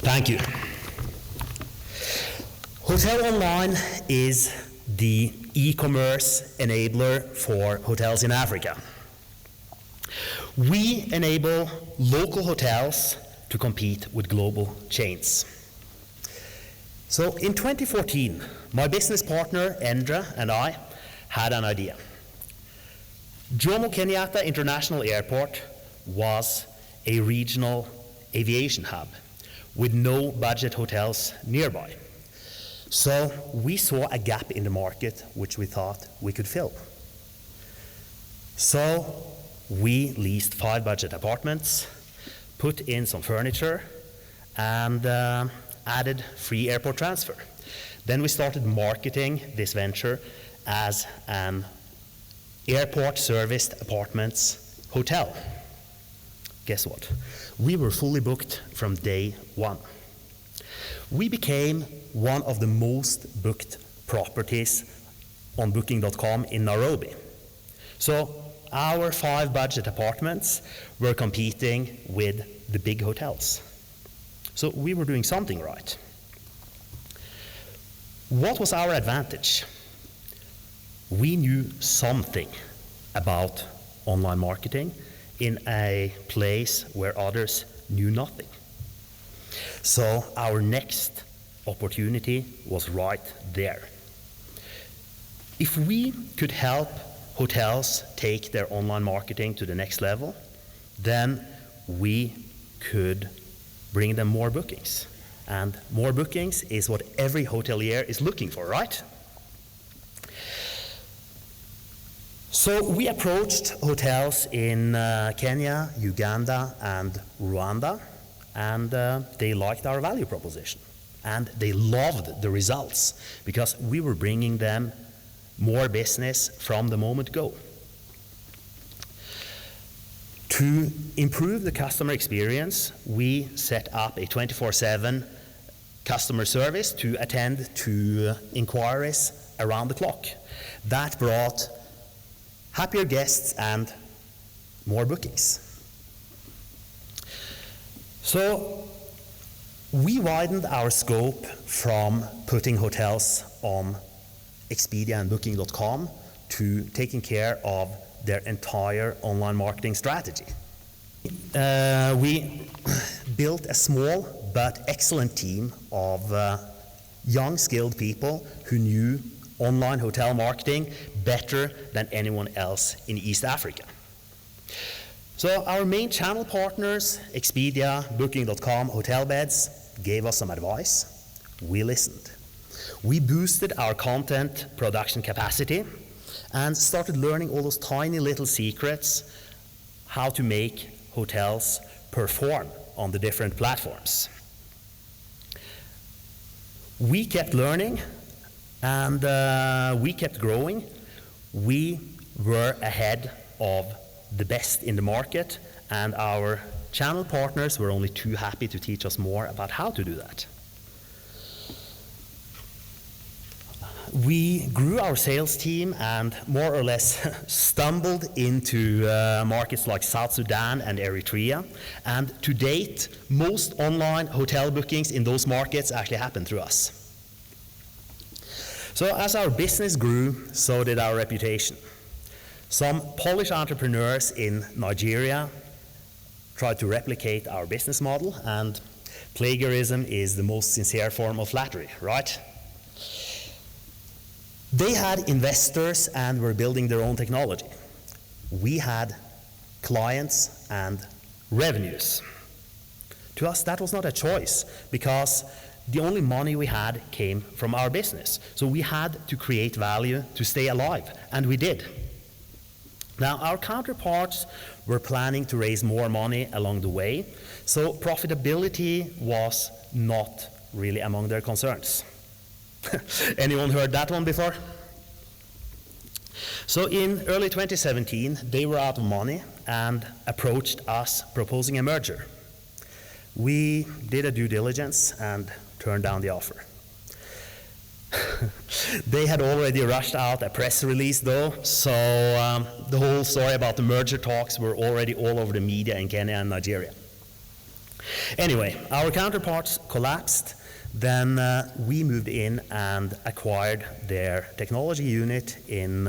Thank you. HotelOnline is the e-commerce enabler for hotels in Africa. We enable local hotels to compete with global chains. So in 2014, my business partner, Endra, and I had an idea. Jomo Kenyatta International Airport was a regional aviation hub with no budget hotels nearby. So we saw a gap in the market which we thought we could fill. So we leased 5 budget apartments, put in some furniture, and added free airport transfer. Then we started marketing this venture as an airport serviced apartments hotel. Guess what? We were fully booked from day one. We became one of the most booked properties on booking.com in Nairobi. So our 5 budget apartments were competing with the big hotels. So we were doing something right. What was our advantage? We knew something about online marketing in a place where others knew nothing. So our next opportunity was right there. If we could help hotels take their online marketing to the next level, then we could bring them more bookings. And more bookings is what every hotelier is looking for, right? So we approached hotels in Kenya, Uganda, and Rwanda, and they liked our value proposition. And they loved the results because we were bringing them more business from the moment go. To improve the customer experience, we set up a 24/7 customer service to attend to inquiries around the clock. That brought happier guests and more bookings. So we widened our scope from putting hotels on Expedia and Booking.com to taking care of their entire online marketing strategy. We built a small but excellent team of young, skilled people who knew online hotel marketing better than anyone else in East Africa. So our main channel partners, Expedia, Booking.com, Hotelbeds, gave us some advice. We listened. We boosted our content production capacity and started learning all those tiny little secrets how to make hotels perform on the different platforms. We kept learning and we kept growing. We were ahead of the best in the market, and our channel partners were only too happy to teach us more about how to do that. We grew our sales team and more or less stumbled into markets like South Sudan and Eritrea. And to date, most online hotel bookings in those markets actually happen through us. So as our business grew, so did our reputation. Some Polish entrepreneurs in Nigeria tried to replicate our business model, and plagiarism is the most sincere form of flattery, right? They had investors and were building their own technology. We had clients and revenues. To us, that was not a choice because the only money we had came from our business. So we had to create value to stay alive, and we did. Now, our counterparts were planning to raise more money along the way, so profitability was not really among their concerns. Anyone heard that one before? So in early 2017, they were out of money and approached us proposing a merger. We did a due diligence and turned down the offer. They had already rushed out a press release though, so the whole story about the merger talks were already all over the media in Kenya and Nigeria. Anyway, our counterparts collapsed. Then we moved in and acquired their technology unit in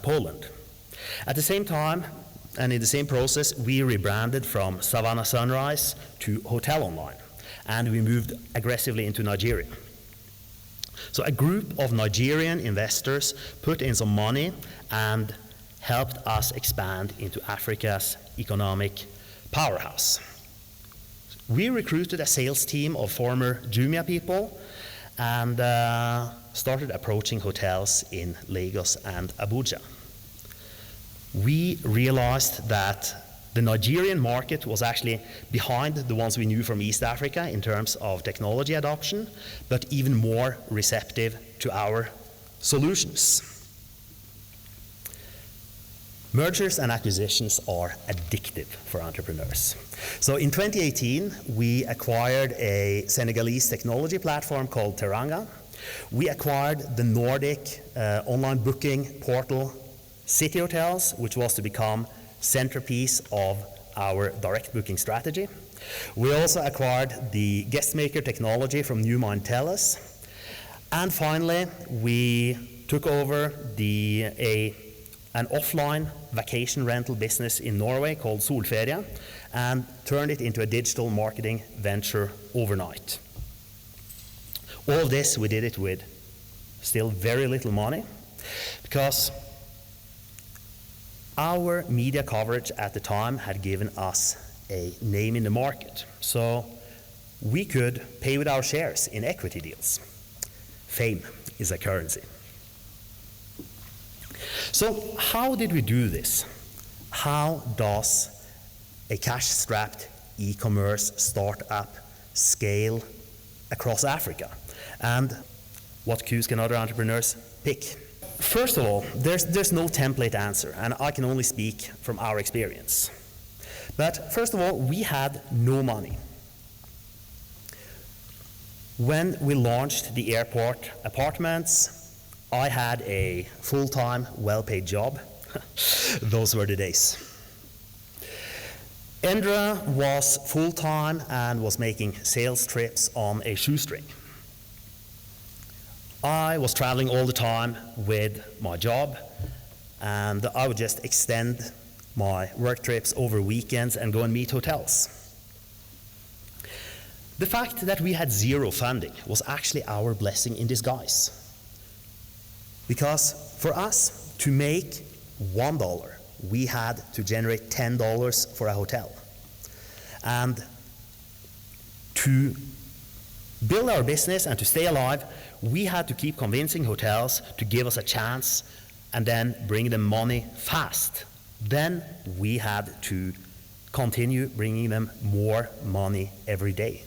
Poland. At the same time, and in the same process, we rebranded from Savannah Sunrise to HotelOnline, and we moved aggressively into Nigeria. So a group of Nigerian investors put in some money and helped us expand into Africa's economic powerhouse. We recruited a sales team of former Jumia people and started approaching hotels in Lagos and Abuja. We realized that the Nigerian market was actually behind the ones we knew from East Africa in terms of technology adoption, but even more receptive to our solutions. Mergers and acquisitions are addictive for entrepreneurs. So in 2018, we acquired a Senegalese technology platform called Teranga. We acquired the Nordic online booking portal City Hotels, which was to become centerpiece of our direct booking strategy. We also acquired the guest maker technology from Newmind Tellus. And finally, we took over an offline vacation rental business in Norway called Solferia and turned it into a digital marketing venture overnight. All of this, we did it with still very little money because our media coverage at the time had given us a name in the market. So we could pay with our shares in equity deals. Fame is a currency. So how did we do this? How does a cash-strapped e-commerce startup scale across Africa? And what cues can other entrepreneurs pick? First of all, there's no template answer, and I can only speak from our experience. But first of all, we had no money. When we launched the airport apartments, I had a full-time, well-paid job. Those were the days. Indra was full-time and was making sales trips on a shoestring. I was traveling all the time with my job, and I would just extend my work trips over weekends and go and meet hotels. The fact that we had zero funding was actually our blessing in disguise. Because for us to make $1, we had to generate $10 for a hotel. And to build our business and to stay alive, we had to keep convincing hotels to give us a chance and then bring them money fast. Then we had to continue bringing them more money every day.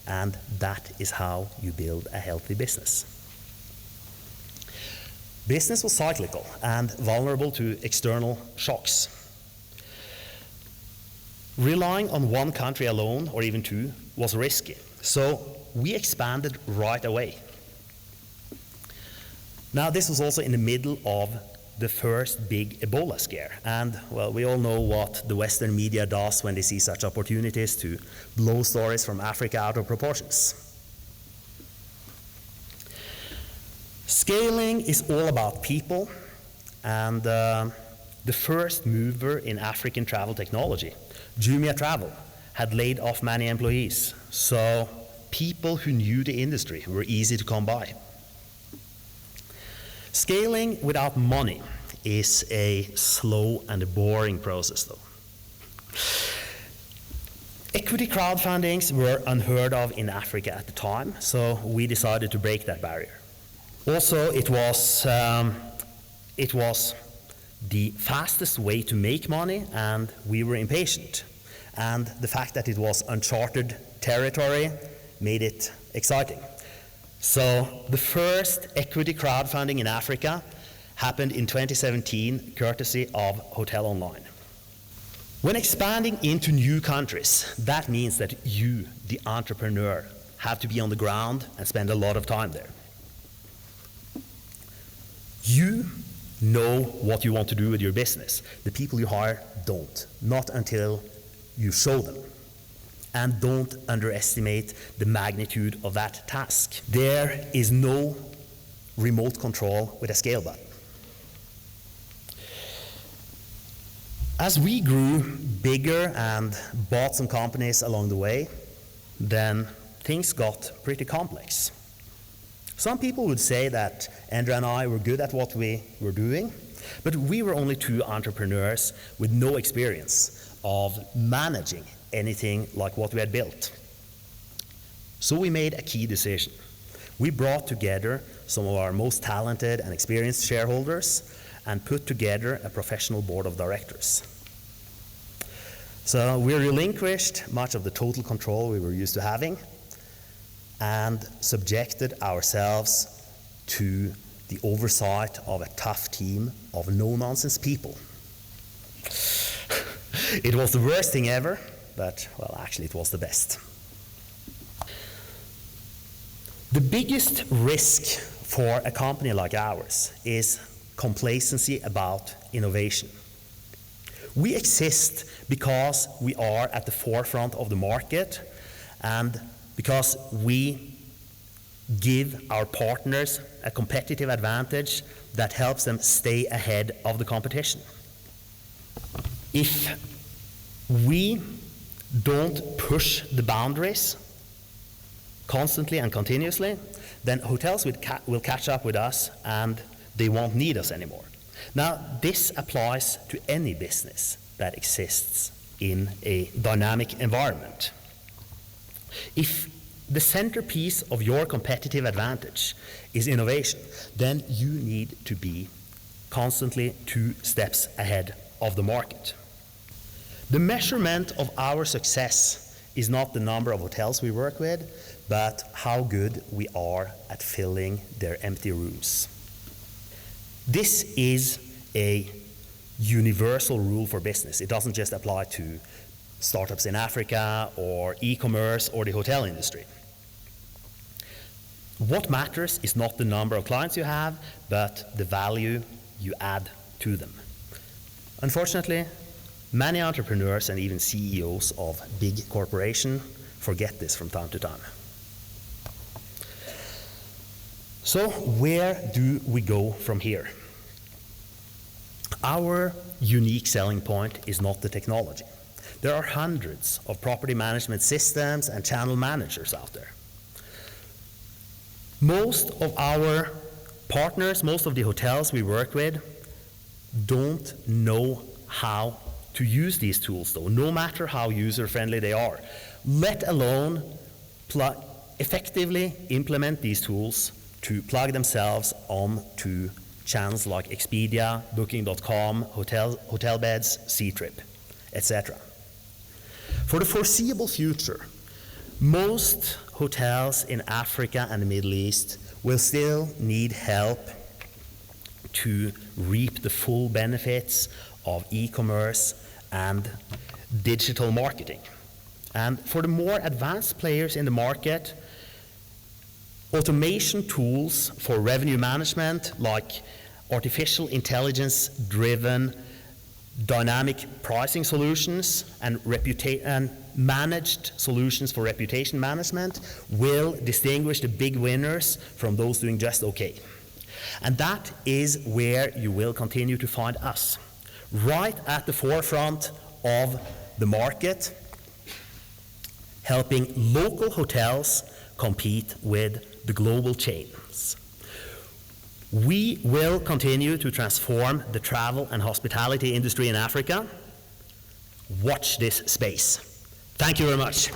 And that is how you build a healthy business. Business was cyclical and vulnerable to external shocks. Relying on one country alone, or even two, was risky. So we expanded right away. Now, this was also in the middle of the first big Ebola scare. And, well, we all know what the Western media does when they see such opportunities to blow stories from Africa out of proportions. Scaling is all about people, and the first mover in African travel technology, Jumia Travel, had laid off many employees. So people who knew the industry were easy to come by. Scaling without money is a slow and a boring process, though. Equity crowdfundings were unheard of in Africa at the time, so we decided to break that barrier. Also, it was the fastest way to make money, and we were impatient. And the fact that it was uncharted territory made it exciting. So the first equity crowdfunding in Africa happened in 2017, courtesy of HotelOnline. When expanding into new countries, that means that you, the entrepreneur, have to be on the ground and spend a lot of time there. You know what you want to do with your business. The people you hire don't, not until you show them. And don't underestimate the magnitude of that task. There is no remote control with a scale button. As we grew bigger and bought some companies along the way, then things got pretty complex. Some people would say that Andrea and I were good at what we were doing, but we were only two entrepreneurs with no experience of managing anything like what we had built. So we made a key decision. We brought together some of our most talented and experienced shareholders and put together a professional board of directors. So we relinquished much of the total control we were used to having and subjected ourselves to the oversight of a tough team of no-nonsense people. It was the worst thing ever, but, well, actually it was the best. The biggest risk for a company like ours is complacency about innovation. We exist because we are at the forefront of the market and because we give our partners a competitive advantage that helps them stay ahead of the competition. If we don't push the boundaries constantly and continuously, then hotels will catch up with us and they won't need us anymore. Now, this applies to any business that exists in a dynamic environment. If the centerpiece of your competitive advantage is innovation, then you need to be constantly 2 steps ahead of the market. The measurement of our success is not the number of hotels we work with, but how good we are at filling their empty rooms. This is a universal rule for business. It doesn't just apply to startups in Africa or e-commerce or the hotel industry. What matters is not the number of clients you have, but the value you add to them. Unfortunately, many entrepreneurs and even CEOs of big corporations forget this from time to time. So where do we go from here? Our unique selling point is not the technology. There are hundreds of property management systems and channel managers out there. Most of our partners, most of the hotels we work with, don't know how to use these tools though, no matter how user-friendly they are, let alone effectively implement these tools to plug themselves onto channels like Expedia, Booking.com, Hotelbeds, Ctrip, etc. For the foreseeable future, most hotels in Africa and the Middle East will still need help to reap the full benefits of e-commerce and digital marketing. And for the more advanced players in the market, automation tools for revenue management like artificial intelligence-driven dynamic pricing solutions and managed solutions for reputation management will distinguish the big winners from those doing just okay. And that is where you will continue to find us, right at the forefront of the market, helping local hotels compete with the global chains. We will continue to transform the travel and hospitality industry in Africa. Watch this space. Thank you very much.